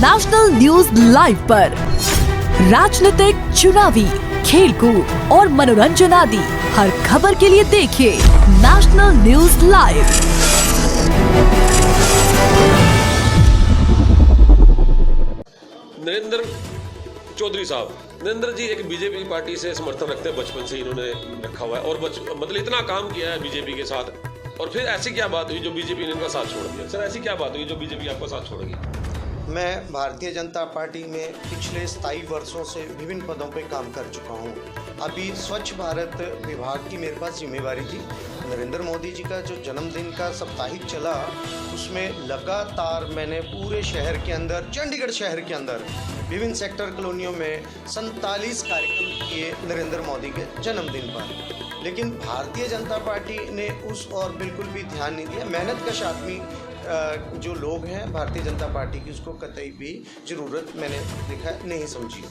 National news live पर राजनीतिक, चुनावी, खेलकूद और मनोरंजन आदि हर खबर के लिए देखिए national news live. Narendra Chaudhary साहब, नरेंद्र जी एक बीजेपी पार्टी से समर्थन रखते हैं, बचपन से इन्होंने रखा हुआ है और मतलब इतना काम किया है बीजेपी के साथ, और फिर ऐसी क्या बात हुई जो बीजेपी ने इनका साथ छोड़ दिया? सर, ऐसी क्या बात हुई जो बीजेपी आपका साथ छोड़ेगी? मैं भारतीय जनता पार्टी में पिछले 27 वर्षों से विभिन्न पदों पे काम कर चुका हूँ। अभी स्वच्छ भारत विभाग की मेरे पास जिम्मेवारी थी। नरेंद्र मोदी जी का जो जन्मदिन का साप्ताहिक चला, उसमें लगातार मैंने पूरे शहर के अंदर, चंडीगढ़ शहर के अंदर विभिन्न सेक्टर कॉलोनियों में 47 कार्यक्रम किए नरेंद्र मोदी के जन्मदिन पर। लेकिन भारतीय जनता पार्टी ने उस और बिल्कुल भी ध्यान नहीं दिया। मेहनतकश आदमी जो लोग हैं भारतीय जनता पार्टी की, उसको कतई भी ज़रूरत मैंने देखा नहीं समझी।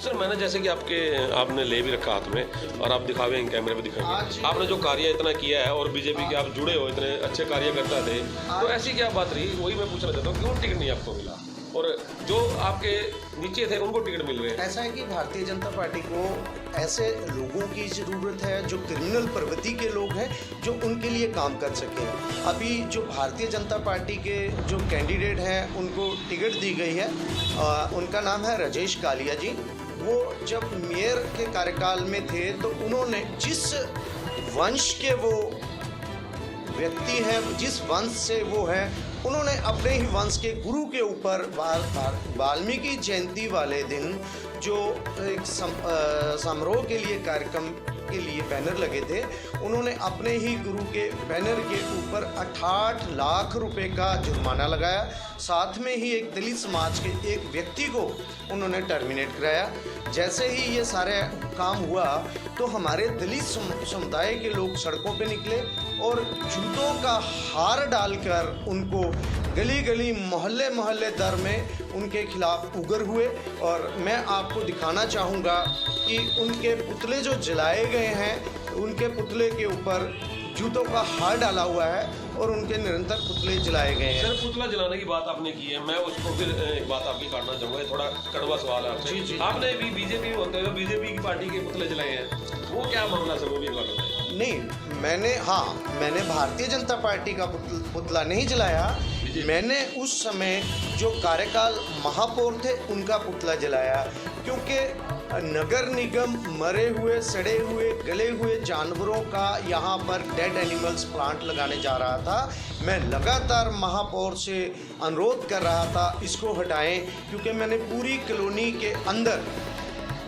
सर, मैंने जैसे कि आपने ले भी रखा हाथ में और आप दिखावे कैमरे पे दिखाएंगे, आपने जो कार्य इतना किया है और बीजेपी के आप जुड़े हो, इतने अच्छे कार्य करता थे, तो ऐसी क्या बात रही? वही मैं पूछना चाहता हूँ, क्यों टिकट नहीं आपको मिला और जो आपके नीचे थे उनको टिकट मिल रहे हैं? ऐसा है कि भारतीय जनता पार्टी को ऐसे लोगों की ज़रूरत है जो क्रिमिनल प्रवृत्ति के लोग हैं, जो उनके लिए काम कर सकें। अभी जो भारतीय जनता पार्टी के जो कैंडिडेट हैं उनको टिकट दी गई है, उनका नाम है राजेश कालिया जी। वो जब मेयर के कार्यकाल में थे तो उन्होंने जिस वंश के वो व्यक्ति हैं, जिस वंश से वो हैं, उन्होंने अपने ही वंश के गुरु के ऊपर वाल्मीकि जयंती वाले दिन जो एक समारोह के लिए कार्यक्रम के लिए बैनर लगे थे, उन्होंने अपने ही गुरु के बैनर के ऊपर 68 लाख रुपए का जुर्माना लगाया। साथ में ही एक दलित समाज के एक व्यक्ति को उन्होंने टर्मिनेट कराया। जैसे ही ये सारे काम हुआ तो हमारे दलित समुदाय के लोग सड़कों पे निकले और जूतों का हार डालकर उनको गली गली, मोहल्ले मोहल्ले दर में उनके खिलाफ उग्र हुए। और मैं आपको दिखाना चाहूँगा कि उनके पुतले जो जलाए गए हैं, उनके पुतले के ऊपर जूतों का हार डाला हुआ है और उनके निरंतर पुतले जलाए गए हैं। सर, पुतला जलाने की बात आपने की है, मैं उसको फिर एक बात आपकी काटना चाहूँगा, थोड़ा कड़वा सवाल है आपसे। जी। आपने भी बीजेपी होते हुए बीजेपी की पार्टी के पुतले जलाए हैं, वो क्या मामला सर? वो भी नहीं, मैंने भारतीय जनता पार्टी का पुतला नहीं जलाया। मैंने उस समय जो कार्यकाल महापौर थे उनका पुतला जलाया, क्योंकि नगर निगम मरे हुए, सड़े हुए, गले हुए जानवरों का यहाँ पर डेड एनिमल्स प्लांट लगाने जा रहा था। मैं लगातार महापौर से अनुरोध कर रहा था इसको हटाएं, क्योंकि मैंने पूरी कॉलोनी के अंदर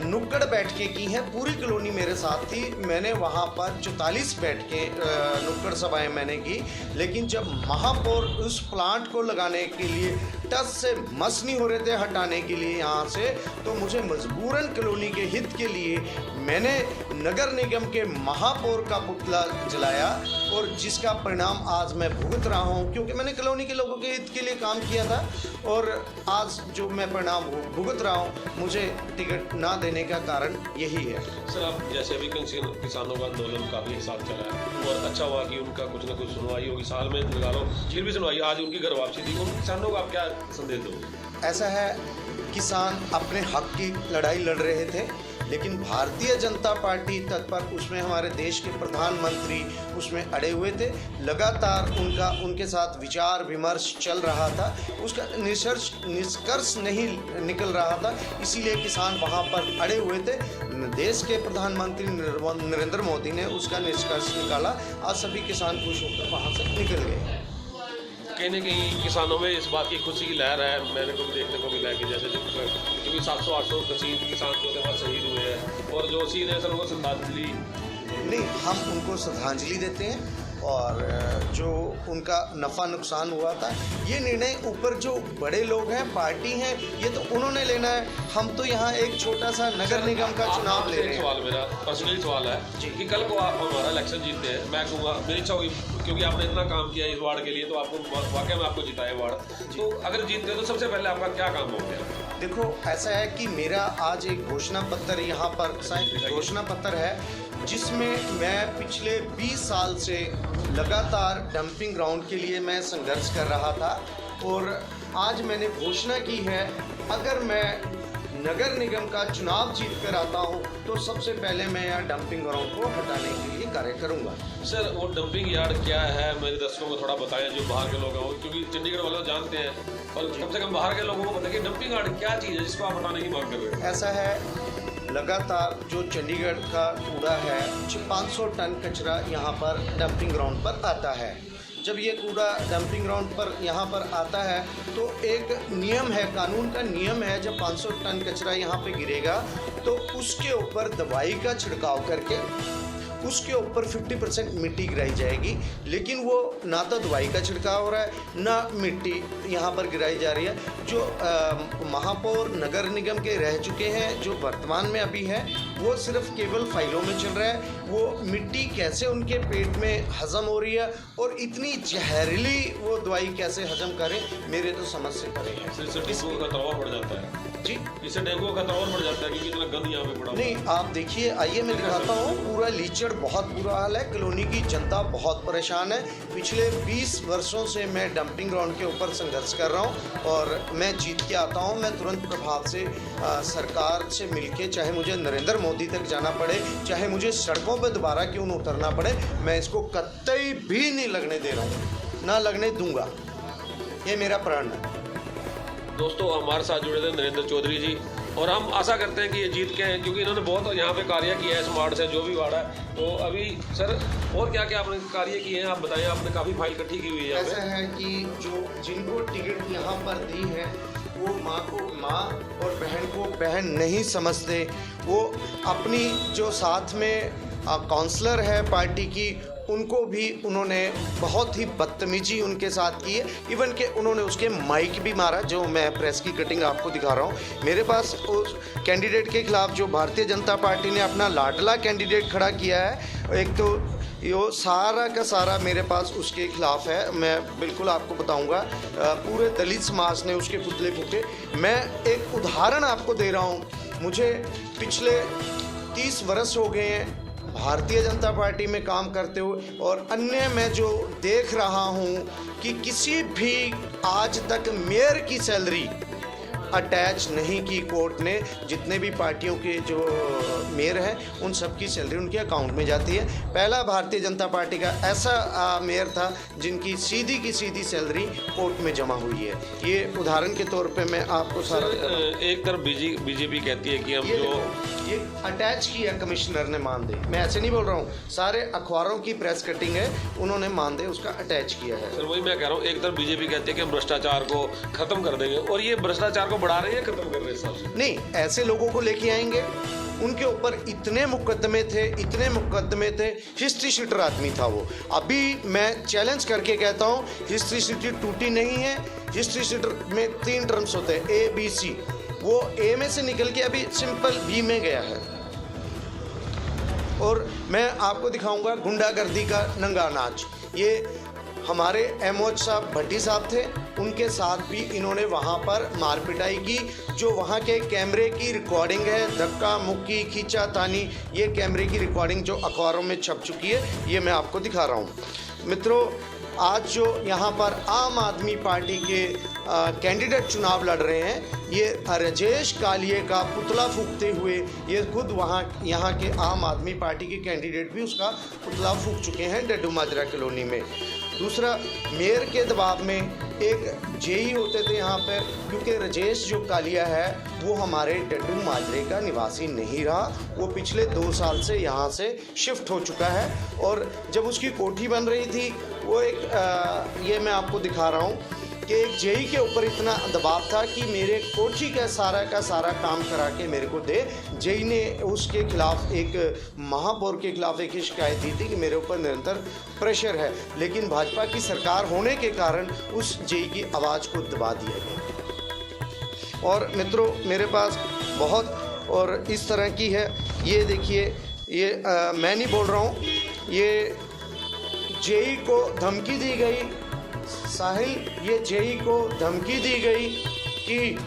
नुक्कड़ बैठकें की हैं। पूरी कॉलोनी मेरे साथ थी। मैंने वहाँ पर 44 बैठकें, नुक्कड़ सभाएं मैंने की। लेकिन जब महापौर उस प्लांट को लगाने के लिए टस से मस नहीं हो रहे थे हटाने के लिए यहाँ से, तो मुझे मजबूरन कॉलोनी के हित के लिए मैंने नगर निगम के महापौर का पुतला जलाया, और जिसका परिणाम आज मैं भुगत रहा हूँ, क्योंकि मैंने कॉलोनी के लोगों के हित के लिए काम किया था। और आज जो मैं परिणाम भुगत रहा हूँ, मुझे टिकट ना देने का कारण यही है। सर, आप जैसे अभी किसानों का आंदोलन काफ़ी एक साथ चला है और अच्छा हुआ कि उनका कुछ ना कुछ सुनवाई होगी, साल में लगा लो, फिर भी सुनवाई, आज उनकी घर वापसी थी, उन किसानों को आप क्या संदेश दोगे? ऐसा है, किसान अपने हक की लड़ाई लड़ रहे थे, लेकिन भारतीय जनता पार्टी तत्पर, उसमें हमारे देश के प्रधानमंत्री उसमें अड़े हुए थे। लगातार उनके साथ विचार विमर्श चल रहा था, उसका निष्कर्ष नहीं निकल रहा था, इसीलिए किसान वहाँ पर अड़े हुए थे। देश के प्रधानमंत्री नरेंद्र मोदी ने उसका निष्कर्ष निकाला। आज सभी किसान खुश होकर वहाँ से निकल गए। कहीं ना कहीं किसानों में इस बात की खुशी की लहर है, मैंने को भी देखने को मिला है कि जैसे क्योंकि 700-800 किसान जो थे वहाँ शहीद हुए हैं, और जो शहीद है सर उनको श्रद्धांजलि नहीं, हम उनको श्रद्धांजलि देते हैं। और जो उनका नफ़ा नुकसान हुआ था, ये निर्णय ऊपर जो बड़े लोग हैं, पार्टी हैं, ये तो उन्होंने लेना है। हम तो यहाँ एक छोटा सा नगर निगम का चुनाव ले रहे हैं। सवाल मेरा पर्सनली सवाल है कि कल को आप हमारा इलेक्शन जीतते हैं, मैं कहूँगा मेरी इच्छा होगी, क्योंकि आपने इतना काम किया इस वार्ड के लिए, तो आपको वाकई में आपको जिताया वार्ड, तो अगर जीतते तो सबसे पहले आपका क्या काम होगा? देखो, ऐसा है कि मेरा आज एक घोषणा पत्र यहाँ पर घोषणा पत्र है, जिसमें मैं पिछले 20 साल से लगातार डंपिंग ग्राउंड के लिए मैं संघर्ष कर रहा था। और आज मैंने घोषणा की है, अगर मैं नगर निगम का चुनाव जीत कर आता हूं तो सबसे पहले मैं यहाँ डंपिंग ग्राउंड को हटाने के लिए कार्य करूंगा। सर वो डंपिंग यार्ड क्या है, मेरे दर्शकों को थोड़ा बताएं जो बाहर के लोग हैं, क्योंकि चंडीगढ़ वाले जानते हैं और कम से कम बाहर के लोगों को बताएं कि डंपिंग यार्ड क्या चीज़ है जिसको आप हटाने की मांग कर रहे हैं। ऐसा है, लगातार जो चंडीगढ़ का कूड़ा है, 500 टन कचरा यहाँ पर डंपिंग ग्राउंड पर आता है। जब ये कूड़ा डंपिंग ग्राउंड पर यहाँ पर आता है तो एक नियम है, कानून का नियम है, जब 500 टन कचरा यहाँ पे गिरेगा तो उसके ऊपर दवाई का छिड़काव करके उसके ऊपर 50% मिट्टी गिराई जाएगी। लेकिन वो ना तो दवाई का छिड़काव हो रहा है ना मिट्टी यहाँ पर गिराई जा रही है। जो महापौर नगर निगम के रह चुके हैं, जो वर्तमान में अभी है, वो सिर्फ केवल फाइलों में चल रहा है। वो मिट्टी कैसे उनके पेट में हजम हो रही है और इतनी जहरीली वो दवाई कैसे हजम करें, मेरे तो समझ से परे है। इससे डेंगू का खतरा बढ़ जाता है जी, इससे डेंगू का खतरा बढ़ जाता है क्योंकि इतना गंद यहाँ पे पड़ा। नहीं, आप देखिए, आइए मैं दिखाता हूँ। पूरा लीचड़ बहुत बुरा हाल है, कॉलोनी की जनता बहुत परेशान है। पिछले 20 वर्षों से मैं डंपिंग ग्राउंड के ऊपर संघर्ष कर रहा हूँ और मैं जीत के आता हूँ। मैं तुरंत प्रभाव से सरकार से मिलके, चाहे मुझे नरेंद्र मोदी तक जाना पड़े, चाहे मुझे सड़कों पर दोबारा क्यों न उतरना पड़े, मैं इसको कतई भी नहीं लगने दे रहा हूँ, ना लगने दूंगा। ये मेरा प्रण है। दोस्तों हमारे साथ जुड़े थे नरेंद्र चौधरी जी और हम आशा करते हैं कि ये जीत के हैं, क्योंकि इन्होंने बहुत यहाँ पे कार्य किया है स्मार्ट से, जो भी वार्ड है। तो अभी सर और क्या क्या आपने कार्य किए हैं, आप बताएं। आपने काफ़ी फाइल इकट्ठी की हुई है। ऐसा है कि जो जिनको टिकट यहाँ पर दी है वो माँ को माँ और बहन को बहन नहीं समझते। वो अपनी जो साथ में काउंसलर है पार्टी की, उनको भी उन्होंने बहुत ही बदतमीजी उनके साथ की है। इवन के उन्होंने उसके माइक भी मारा, जो मैं प्रेस की कटिंग आपको दिखा रहा हूँ। मेरे पास उस कैंडिडेट के खिलाफ जो भारतीय जनता पार्टी ने अपना लाडला कैंडिडेट खड़ा किया है, एक तो यो सारा का सारा मेरे पास उसके खिलाफ है। मैं बिल्कुल आपको बताऊंगा, पूरे दलित समाज ने उसके पुतले फूके। मैं एक उदाहरण आपको दे रहा हूँ। मुझे पिछले 30 वर्ष हो गए हैं भारतीय जनता पार्टी में काम करते हुए, और अन्य मैं जो देख रहा हूँ कि किसी भी आज तक मेयर की सैलरी अटैच नहीं की कोर्ट ने। जितने भी पार्टियों के जो मेयर हैं उन सब की सैलरी उनके अकाउंट में जाती है। पहला भारतीय जनता पार्टी का ऐसा मेयर था जिनकी सीधी की सीधी सैलरी कोर्ट में जमा हुई है। ये उदाहरण के तौर पे मैं आपको सारा एक तरफ बीजेपी कहती है कि हम ये अटैच किया कमिश्नर ने मानदेय, मैं ऐसे नहीं बोल रहा हूँ, सारे अखबारों की प्रेस कटिंग है, उन्होंने मानदेय उसका अटैच किया है। सर वही मैं कह रहा हूँ, एक तरफ बीजेपी कहती है कि हम भ्रष्टाचार को खत्म कर देंगे और ये भ्रष्टाचार को बढ़ा रहे हैं, खत्म कर रहे हैं। नहीं, ऐसे लोगों को लेके आएंगे, उनके ऊपर इतने मुकदमे थे, हिस्ट्री शीटर आदमी था वो। अभी मैं चैलेंज करके कहता हूँ, हिस्ट्री शीटर टूटी नहीं है। हिस्ट्री शीटर में 3 टर्म्स होते हैं, A, B, C। वो A में से निकल के अभी सिंपल B में गया है। और मैं आपको दिखाऊंगा गुंडागर्दी का नंगा नाच। ये हमारे एमओएच साहब भट्टी साहब थे, उनके साथ भी इन्होंने वहाँ पर मार पिटाई की। जो वहाँ के कैमरे की रिकॉर्डिंग है, धक्का मुक्की खींचातानी, ये कैमरे की रिकॉर्डिंग जो अखबारों में छप चुकी है, ये मैं आपको दिखा रहा हूँ। मित्रों, आज जो यहाँ पर आम आदमी पार्टी के कैंडिडेट चुनाव लड़ रहे हैं, ये राजेश कालिए का पुतला फूंकते हुए ये खुद यहाँ के आम आदमी पार्टी के कैंडिडेट भी उसका पुतला फूंक चुके हैं डड्डू माजरा कॉलोनी में। दूसरा, मेयर के दबाव में एक जेई होते थे यहाँ पर, क्योंकि राजेश जो कालिया है वो हमारे डड्डू माजरे का निवासी नहीं रहा, वो पिछले 2 साल से यहाँ से शिफ्ट हो चुका है। और जब उसकी कोठी बन रही थी, वो एक ये मैं आपको दिखा रहा हूँ कि एक जेई के ऊपर इतना दबाव था कि मेरे कोठी का सारा काम करा के मेरे को दे। जेई ने उसके खिलाफ, एक महापौर के खिलाफ एक शिकायत दी थी कि मेरे ऊपर निरंतर प्रेशर है, लेकिन भाजपा की सरकार होने के कारण उस जेई की आवाज़ को दबा दिया गया। और मित्रों, मेरे पास बहुत और इस तरह की है, ये देखिए, ये मैं नहीं बोल रहा हूँ, ये जेई को धमकी दी गई, साहिल, ये जेई को धमकी दी गई कि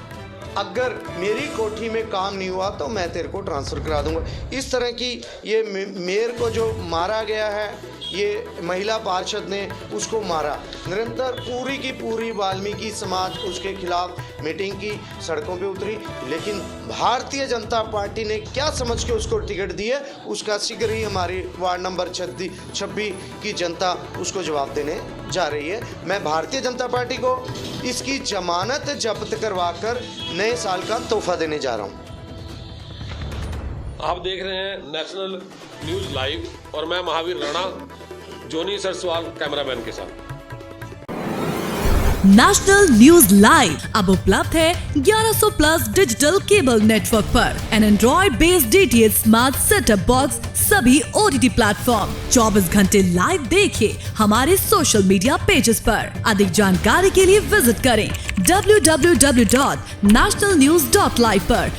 अगर मेरी कोठी में काम नहीं हुआ तो मैं तेरे को ट्रांसफ़र करा दूंगा। इस तरह की ये मेयर को जो मारा गया है, ये महिला पार्षद ने उसको मारा। निरंतर पूरी की पूरी वाल्मीकि समाज उसके खिलाफ मीटिंग की, सड़कों पे उतरी, लेकिन भारतीय जनता पार्टी ने क्या समझ के उसको टिकट दी है, उसका शीघ्र ही हमारी वार्ड नंबर 26 की जनता उसको जवाब देने जा रही है। मैं भारतीय जनता पार्टी को इसकी जमानत जब्त करवाकर नए साल का तोहफा देने जा रहा हूँ। आप देख रहे हैं नेशनल न्यूज़ लाइव और मैं महावीर राणा, जोनी सरसवाल कैमरामैन के साथ। नेशनल न्यूज लाइव अब उपलब्ध है 1100 प्लस डिजिटल केबल नेटवर्क पर an Android based DTH smart setup box सभी OTT प्लेटफॉर्म। 24 घंटे लाइव देखिए हमारे सोशल मीडिया पेजेस पर। अधिक जानकारी के लिए विजिट करें www.nationalnews.live पर